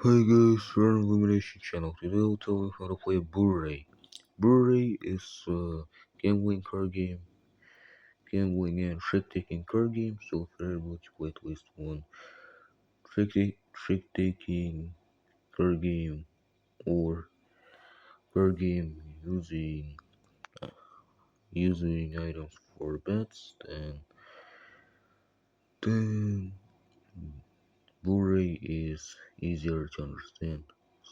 Hi guys, we're on Illumination channel. Today I'll tell you how to play bourré. Bourré is a gambling card game, gambling and trick-taking card game. So if you're able to play at least one trick-taking card game or card game using items for bets, then bourré is easier to understand.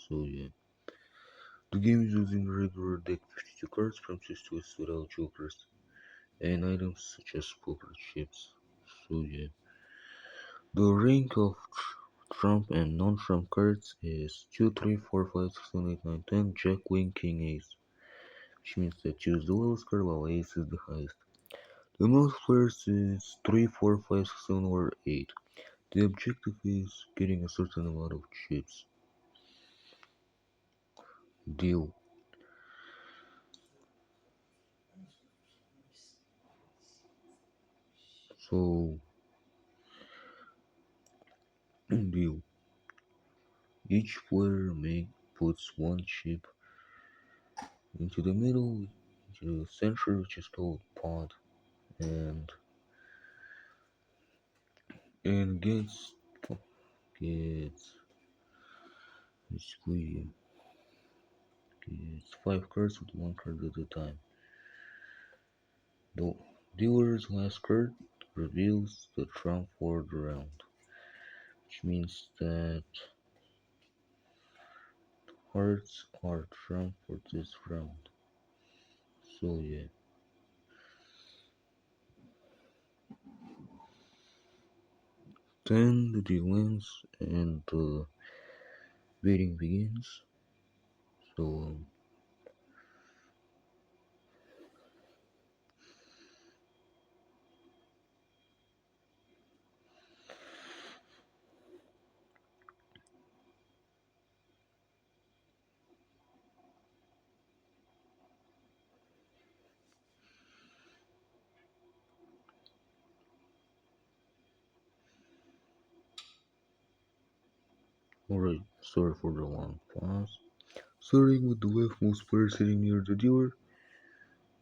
So yeah. The game is using a regular deck 52 cards from 6 twists without jokers and items such as poker chips. So yeah. The rank of trump and non-trump cards is 2, 3, 4, 5, 6, 7, 8, 9, 10, Jack, Queen, King, Ace, which means that choose the lowest card while Ace is the highest. The most players is 3, 4, 5, 6, 7, or 8. The objective is getting a certain amount of chips. Deal. So, deal. Each player puts one chip into the middle, into the center, which is called pot, and and gets basically gets 5 cards with 1 card at a time. The dealer's last card reveals the trump for the round, which means that hearts are trump for this round. So yeah. Then the deal ends and the bidding begins. So alright, sorry for the long pause. Starting with the leftmost player sitting near the dealer,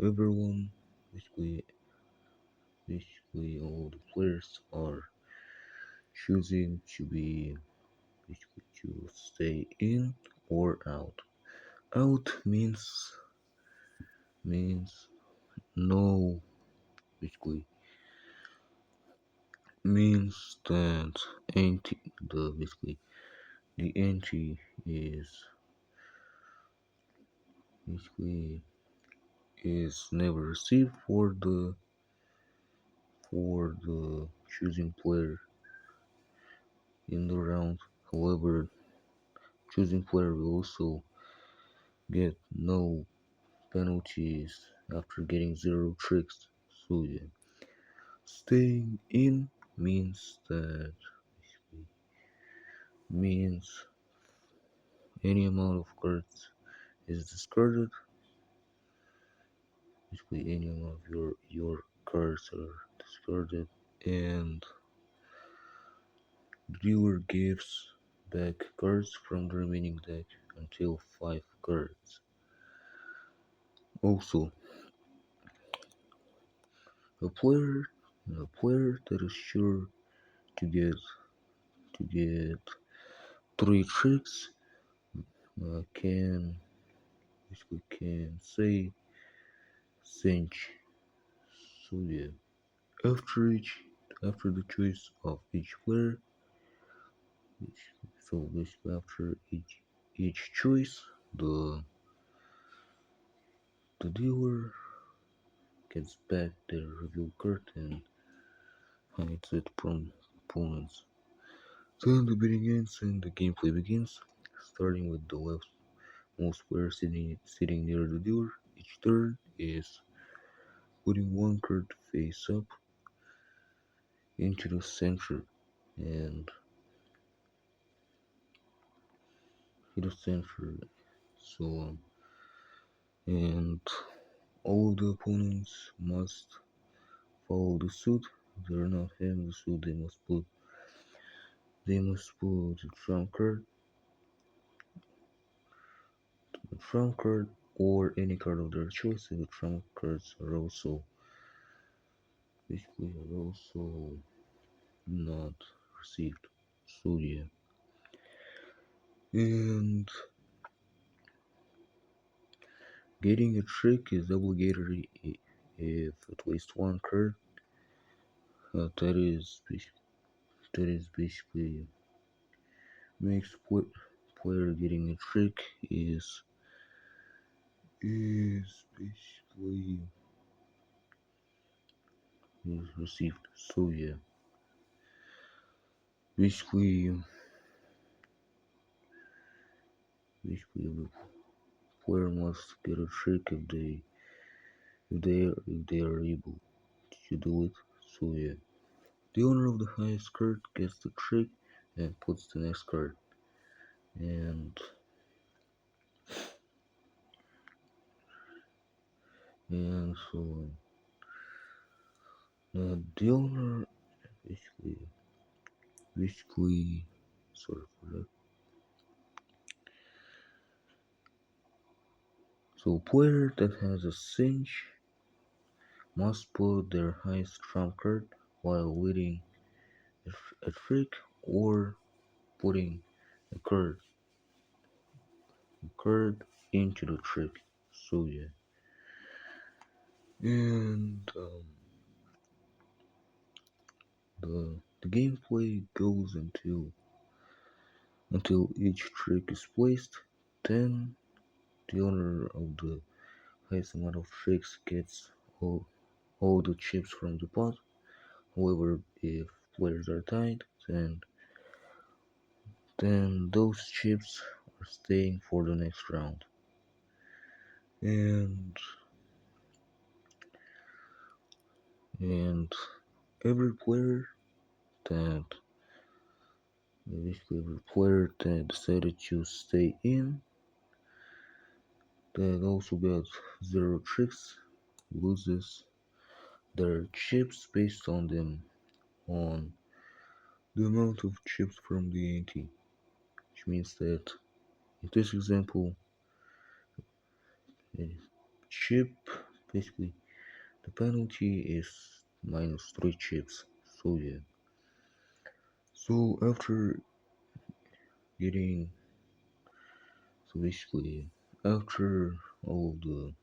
everyone, basically, basically all the players are choosing to be, basically to stay in or out. Out means no, basically means that ante, the ante basically is never received for the choosing player in the round. However, choosing player will also get no penalties after getting 0 tricks. So yeah, staying in means that means any amount of cards is discarded. Basically, any amount of your cards are discarded, and the dealer gives back cards from the remaining deck until 5 cards. Also, a player a player that is sure to get 3 tricks can basically can say cinch. So yeah, after each after the choice of each player, so basically after each choice, the dealer gets back their reveal card and hides it from opponents. Then the bidding ends and the gameplay begins, starting with the left most players sitting near the dealer. Each turn is putting 1 card face up into the center and hit the center, so on. And all of the opponents must follow the suit. If they're not having the suit, they must put the trump card. the trump card or any card of their choice. And the trump cards are also basically are also not received. So yeah, and getting a trick is obligatory if at least one card that is basically makes player getting a trick is basically is received. So yeah, basically basically the player must get a trick if they are able to do it. So yeah, the owner of the highest card gets the trick and puts the next card, and so the owner basically basically sorry for that. So player that has a cinch must put their highest trump card while leading a trick or putting a card into the trick. So yeah, and the gameplay goes until each trick is placed. Then the owner of the highest amount of tricks gets all the chips from the pot. However, if players are tied, then those chips are staying for the next round. And and every player that basically every player that decided to stay in that also got zero tricks loses their chips based on the amount of chips from the ante, which means that in this example, a chip basically the penalty is minus 3 chips. So yeah. So getting basically after all the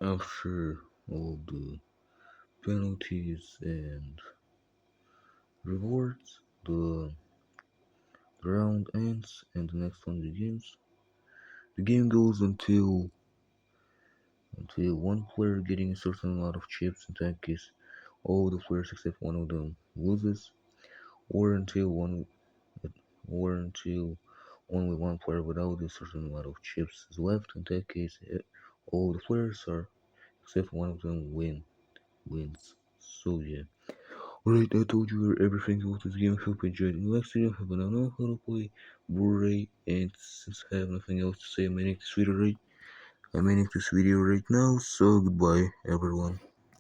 after all the penalties and rewards, the round ends and the next one begins. The game goes until one player getting a certain amount of chips, in that case all the players except one of them loses, or until only one player without a certain amount of chips is left. In that case, all the players are except one of them wins. So yeah. Alright, I told you everything about this game. Hope you enjoyed. In the next video, I'm gonna know how to play bourré, and since I have nothing else to say, I'm ending this video right now. So goodbye, everyone.